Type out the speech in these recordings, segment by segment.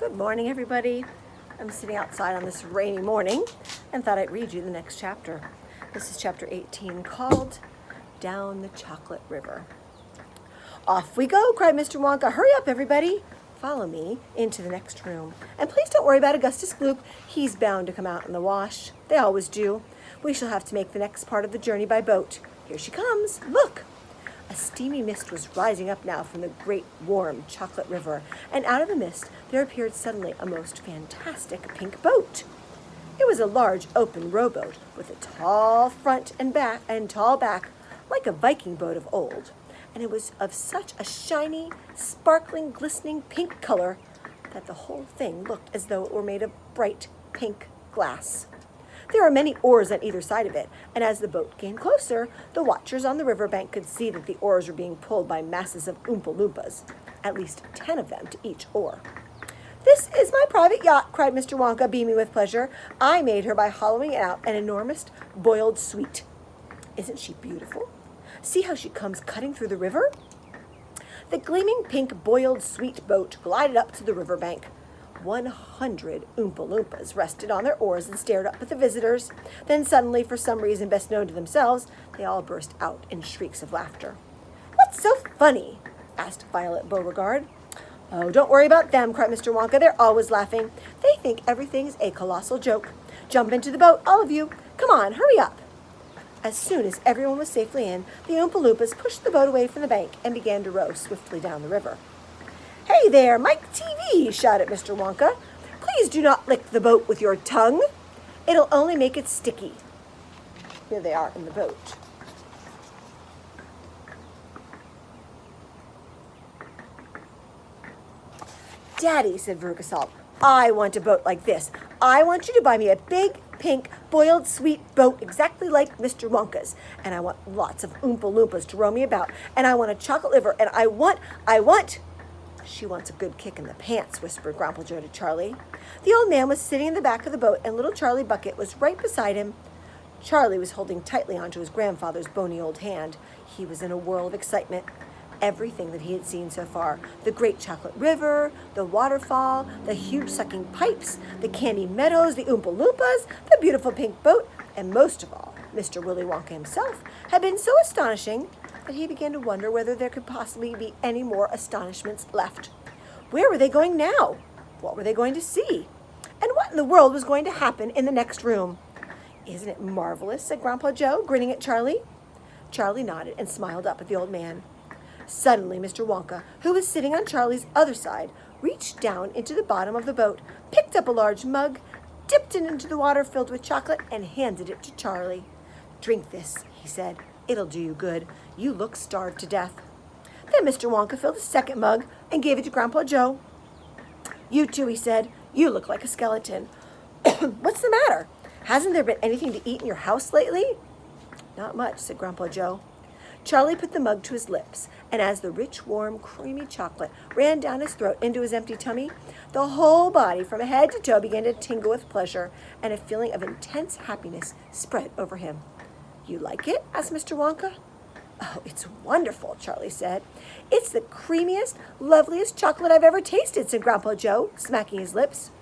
Good morning, everybody. I'm sitting outside on this rainy morning and thought I'd read you the next chapter. This is chapter 18, called Down the Chocolate River. Off we go, cried Mr. Wonka. Hurry up, everybody. Follow me into the next room. And please don't worry about Augustus Gloop. He's bound to come out in the wash. They always do. We shall have to make the next part of the journey by boat. Here she comes. Look! A steamy mist was rising up now from the great, warm chocolate river, and out of the mist there appeared suddenly a most fantastic pink boat. It was a large, open rowboat with a tall front and tall back, like a Viking boat of old, and it was of such a shiny, sparkling, glistening pink color that the whole thing looked as though it were made of bright pink glass. There were many oars on either side of it, and as the boat came closer, the watchers on the riverbank could see that the oars were being pulled by masses of Oompa Loompas, at least 10 of them to each oar. "This is my private yacht," cried Mr. Wonka, beaming with pleasure. "I made her by hollowing out an enormous boiled sweet. Isn't she beautiful? See how she comes cutting through the river?" The gleaming pink boiled sweet boat glided up to the riverbank. 100 Oompa Loompas rested on their oars and stared up at the visitors. Then suddenly, for some reason best known to themselves, they all burst out in shrieks of laughter. "What's so funny?" asked Violet Beauregard. "Oh, don't worry about them," cried Mr. Wonka. "They're always laughing. They think everything's a colossal joke. Jump into the boat, all of you. Come on, hurry up." As soon as everyone was safely in, the Oompa Loompas pushed the boat away from the bank and began to row swiftly down the river. "Hey there, Mike TV!" shouted Mr. Wonka. "Please do not lick the boat with your tongue. It'll only make it sticky." Here they are in the boat. "Daddy," said Vergasol, "I want a boat like this. I want you to buy me a big, pink, boiled sweet boat exactly like Mr. Wonka's. And I want lots of Oompa Loompas to row me about. And I want a chocolate liver. And I want... "She wants a good kick in the pants," whispered Grandpa Joe to Charlie. The old man was sitting in the back of the boat, and little Charlie Bucket was right beside him. Charlie was holding tightly onto his grandfather's bony old hand. He was in a whirl of excitement. Everything that he had seen so far, the great chocolate river, the waterfall, the huge sucking pipes, the candy meadows, the Oompa Loompas, the beautiful pink boat, and most of all, Mr. Willy Wonka himself, had been so astonishing that he began to wonder whether there could possibly be any more astonishments left. Where were they going now? What were they going to see? And what in the world was going to happen in the next room? "Isn't it marvelous?" said Grandpa Joe, grinning at Charlie. Charlie nodded and smiled up at the old man. Suddenly, Mr. Wonka, who was sitting on Charlie's other side, reached down into the bottom of the boat, picked up a large mug, dipped it into the water filled with chocolate, and handed it to Charlie. "Drink this," he said. "It'll do you good. You look starved to death." Then Mr. Wonka filled a second mug and gave it to Grandpa Joe. "You too," he said. "You look like a skeleton." "What's the matter? Hasn't there been anything to eat in your house lately?" "Not much," said Grandpa Joe. Charlie put the mug to his lips, and as the rich, warm, creamy chocolate ran down his throat into his empty tummy, the whole body from head to toe began to tingle with pleasure, and a feeling of intense happiness spread over him. "You like it?" asked Mr. Wonka. "Oh, it's wonderful," Charlie said. "It's the creamiest, loveliest chocolate I've ever tasted," said Grandpa Joe, smacking his lips.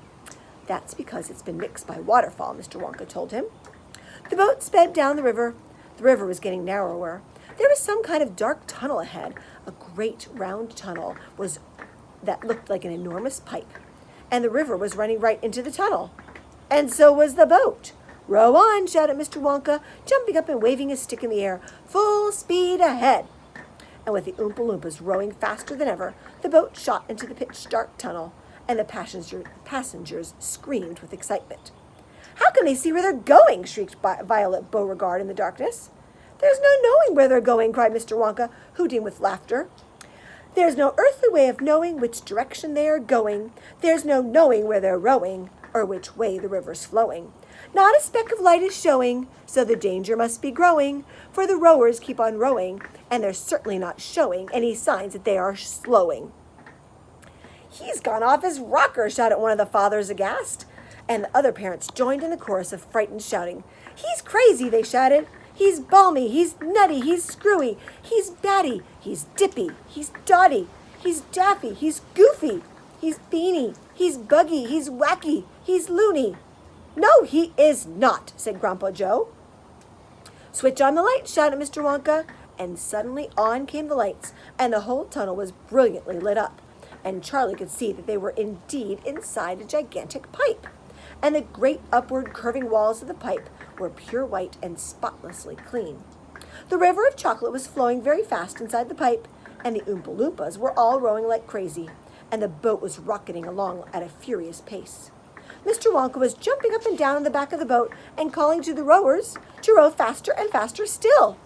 "That's because it's been mixed by waterfall," Mr. Wonka told him. The boat sped down the river. The river was getting narrower. There was some kind of dark tunnel ahead. A great round tunnel that looked like an enormous pipe, and the river was running right into the tunnel. And so was the boat. "Row on," shouted Mr. Wonka, jumping up and waving his stick in the air. "Full speed ahead." And with the Oompa Loompas rowing faster than ever, the boat shot into the pitch-dark tunnel, and the passengers screamed with excitement. "How can they see where they're going?" shrieked Violet Beauregard in the darkness. "There's no knowing where they're going," cried Mr. Wonka, hooting with laughter. "There's no earthly way of knowing which direction they are going. There's no knowing where they're rowing, or which way the river's flowing. Not a speck of light is showing, so the danger must be growing, for the rowers keep on rowing, and they're certainly not showing any signs that they are slowing." "He's gone off his rocker," shouted one of the fathers aghast, and the other parents joined in the chorus of frightened shouting. "He's crazy," they shouted. "He's balmy, he's nutty, he's screwy, he's batty, he's dippy, he's dotty, he's daffy, he's goofy." He's beany, he's buggy, he's wacky, he's loony. No, he is not, said Grandpa Joe. Switch on the lights, shouted Mr. Wonka, and suddenly on came the lights, and the whole tunnel was brilliantly lit up, and Charlie could see that they were indeed inside a gigantic pipe, and the great upward curving walls of the pipe were pure white and spotlessly clean. The river of chocolate was flowing very fast inside the pipe, and the Oompa Loompas were all rowing like crazy, and the boat was rocketing along at a furious pace. Mr. Wonka was jumping up and down in the back of the boat and calling to the rowers to row faster and faster still.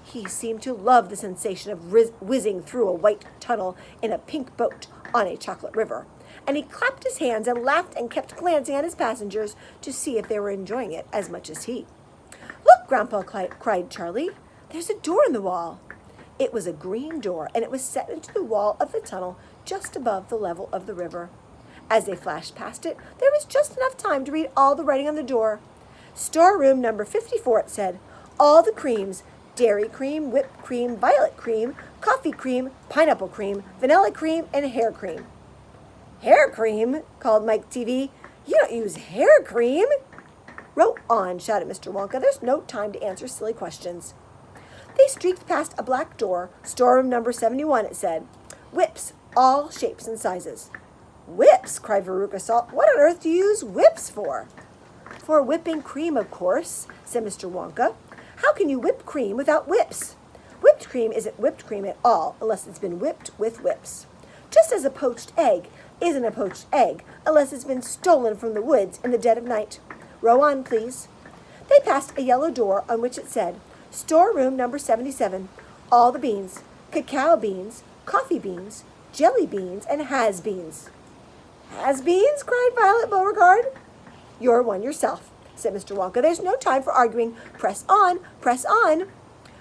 He seemed to love the sensation of whizzing through a white tunnel in a pink boat on a chocolate river, and he clapped his hands and laughed and kept glancing at his passengers to see if they were enjoying it as much as he. Look, Grandpa, cried Charlie. There's a door in the wall. It was a green door, and it was set into the wall of the tunnel just above the level of the river. As they flashed past it, there was just enough time to read all the writing on the door. Storeroom number 54, it said. All the creams, dairy cream, whipped cream, violet cream, coffee cream, pineapple cream, vanilla cream, and hair cream. Hair cream? Called Mike TV. You don't use hair cream. Row on, shouted Mr. Wonka. There's no time to answer silly questions. They streaked past a black door. Storeroom number 71, it said. Whips, all shapes and sizes. Whips, cried Veruca Salt. What on earth do you use whips for? For whipping cream, of course, said Mr. Wonka. How can you whip cream without whips? Whipped cream isn't whipped cream at all unless it's been whipped with whips. Just as a poached egg isn't a poached egg unless it's been stolen from the woods in the dead of night. Row on, please. They passed a yellow door on which it said, Storeroom number 77, all the beans, cacao beans, coffee beans, jelly beans, and has-beens. Has-beens? Cried Violet Beauregard. You're one yourself, said Mr. Wonka. There's no time for arguing. Press on, press on.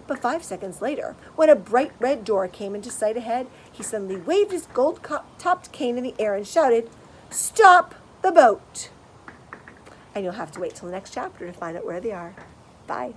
But 5 seconds later, when a bright red door came into sight ahead, he suddenly waved his gold-topped cane in the air and shouted, Stop the boat! And you'll have to wait till the next chapter to find out where they are. Bye.